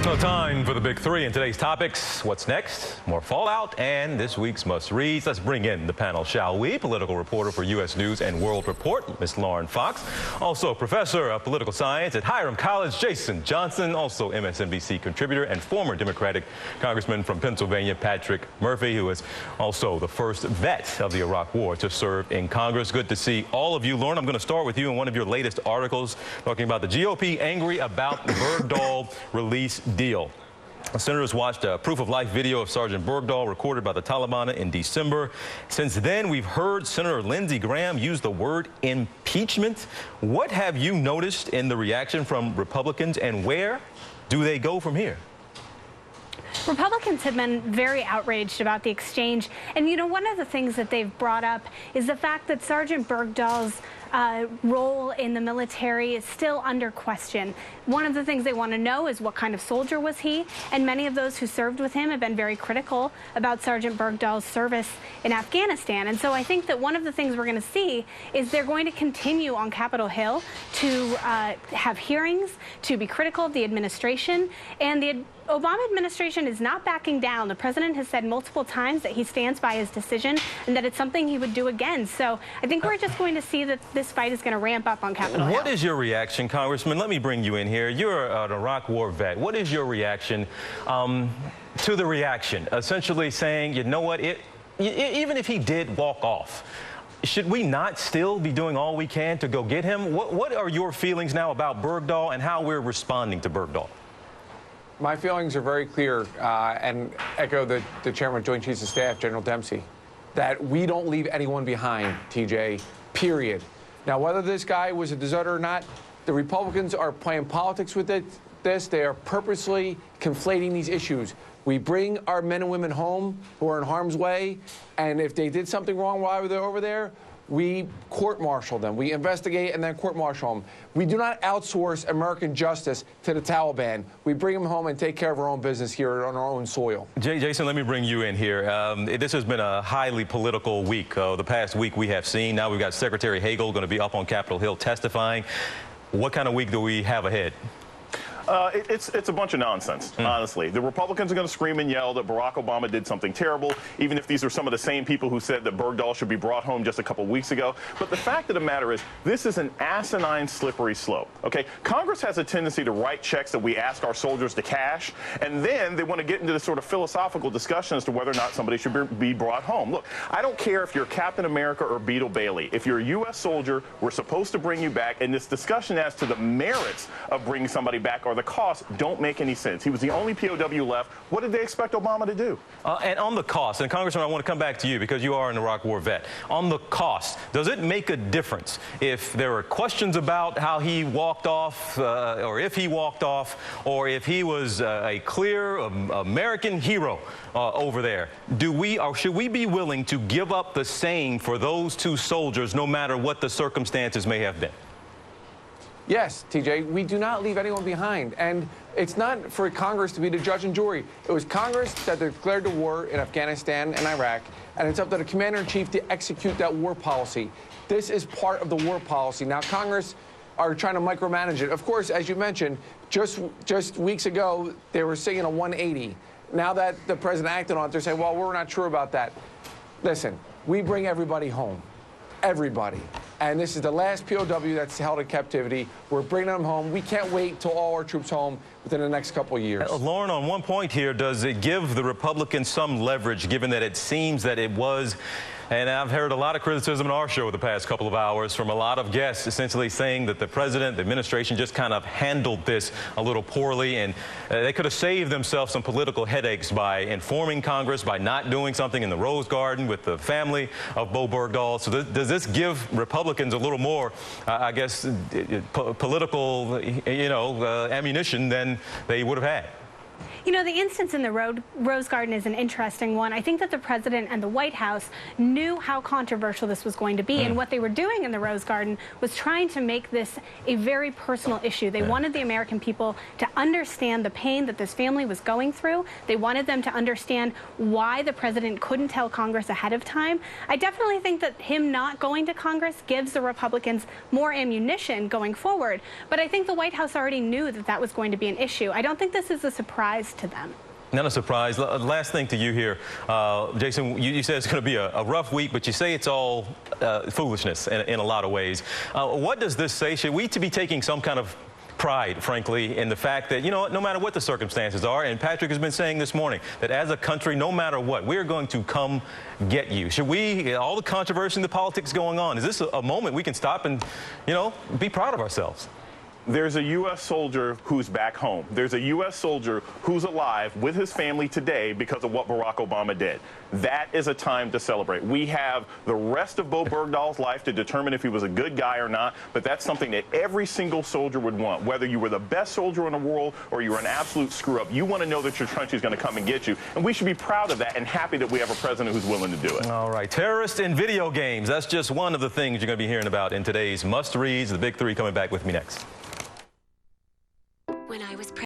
No time for the big three in today's topics. What's next? More fallout and this week's must-reads. Let's bring in the panel, shall we? Political reporter for U.S. News and World Report, Miss Lauren Fox. Also, professor of political science at Hiram College, Jason Johnson. Also, MSNBC contributor and former Democratic Congressman from Pennsylvania, Patrick Murphy, who is also the first vet of the Iraq War to serve in Congress. Good to see all of you. Lauren, I'm going to start with you in one of your latest articles talking about the GOP angry about the Bergdahl release deal. Senators watched a proof-of-life video of Sergeant Bergdahl recorded by the Taliban in December. Since then, we've heard Senator Lindsey Graham use the word impeachment. What have you noticed in the reaction from Republicans, and where do they go from here? Republicans have been very outraged about the exchange. And, you know, one of the things that they've brought up is the fact that Sergeant Bergdahl's role in the military is still under question. One of the things they want to know is what kind of soldier was he, and many of those who served with him have been very critical about Sergeant Bergdahl's service in Afghanistan. And so I think that one of the things we're going to see is they're going to continue on Capitol Hill to have hearings, to be critical of the administration, and the Obama administration is not backing down. The president has said multiple times that he stands by his decision and that it's something he would do again. So I think we're just going to see that this fight is going to ramp up on Capitol Hill. What is your reaction, Congressman? Let me bring you in here. You're an Iraq War vet. What is your reaction to the reaction? Essentially saying, you know what, even if he did walk off, should we not still be doing all we can to go get him? What are your feelings now about Bergdahl and how we're responding to Bergdahl? My feelings are very clear and echo the Chairman of Joint Chiefs of Staff, General Dempsey, that we don't leave anyone behind, TJ, period. Now, whether this guy was a deserter or not, the Republicans are playing politics with this. They are purposely conflating these issues. We bring our men and women home who are in harm's way, and if they did something wrong while they're over there, we court-martial them. We investigate and then court-martial them. We do not outsource American justice to the Taliban. We bring them home and take care of our own business here on our own soil. Jason, let me bring you in here. This has been a highly political week. The past week we have seen. Now we've got Secretary Hagel going to be up on Capitol Hill testifying. What kind of week do we have ahead? It's a bunch of nonsense, honestly. The Republicans are going to scream and yell that Barack Obama did something terrible, even if these are some of the same people who said that Bergdahl should be brought home just a couple weeks ago. But the fact of the matter is, this is an asinine, slippery slope, okay? Congress has a tendency to write checks that we ask our soldiers to cash, and then they want to get into this sort of philosophical discussion as to whether or not somebody should be brought home. Look, I don't care if you're Captain America or Beetle Bailey. If you're a U.S. soldier, we're supposed to bring you back, and this discussion as to the merits of bringing somebody back or the costs don't make any sense. He was the only POW left. What did they expect Obama to do? And on the cost, and Congressman, I want to come back to you because you are an Iraq War vet. On the cost, does it make a difference if there are questions about how he walked off, or if he walked off, or if he was a clear American hero over there? Do we, or should we be willing to give up the same for those two soldiers, no matter what the circumstances may have been? Yes, TJ, we do not leave anyone behind. And it's not for Congress to be the judge and jury. It was Congress that declared the war in Afghanistan and Iraq, and it's up to the commander-in-chief to execute that war policy. This is part of the war policy. Now, Congress are trying to micromanage it. Of course, as you mentioned, just weeks ago, they were singing a 180. Now that the president acted on it, they're saying, well, we're not sure about that. Listen, we bring everybody home. Everybody. And this is the last POW that's held in captivity. We're bringing them home. We can't wait till all our troops home within the next couple of years. Lauren, on one point here, does it give the Republicans some leverage, given that it seems that it was, and I've heard a lot of criticism in our show the past couple of hours from a lot of guests essentially saying that the president, the administration just kind of handled this a little poorly, and they could have saved themselves some political headaches by informing Congress, by not doing something in the Rose Garden with the family of Bowe Bergdahl. So does this give Republicans a little more, I guess, political, ammunition than they would have had? You know, the instance in the Rose Garden is an interesting one. I think that the president and the White House knew how controversial this was going to be, and what they were doing in the Rose Garden was trying to make this a very personal issue. They wanted the American people to understand the pain that this family was going through. They wanted them to understand why the president couldn't tell Congress ahead of time. I definitely think that him not going to Congress gives the Republicans more ammunition going forward, but I think the White House already knew that that was going to be an issue. I don't think this is a surprise to them. Not a surprise. Last thing to you here, Jason, you said it's going to be a rough week, but you say it's all foolishness in a lot of ways. What does this say? Should we be taking some kind of pride, frankly, in the fact that, you know, no matter what the circumstances are, and Patrick has been saying this morning that as a country, no matter what, we're going to come get you. Should we, all the controversy and the politics going on, is this a moment we can stop and, you know, be proud of ourselves? There's a U.S. soldier who's back home. There's a U.S. soldier who's alive with his family today because of what Barack Obama did. That is a time to celebrate. We have the rest of Bowe Bergdahl's life to determine if he was a good guy or not, but that's something that every single soldier would want. Whether you were the best soldier in the world or you were an absolute screw-up, you want to know that your country is going to come and get you. And we should be proud of that and happy that we have a president who's willing to do it. All right. Terrorists in video games. That's just one of the things you're going to be hearing about in today's must-reads. The Big Three coming back with me next.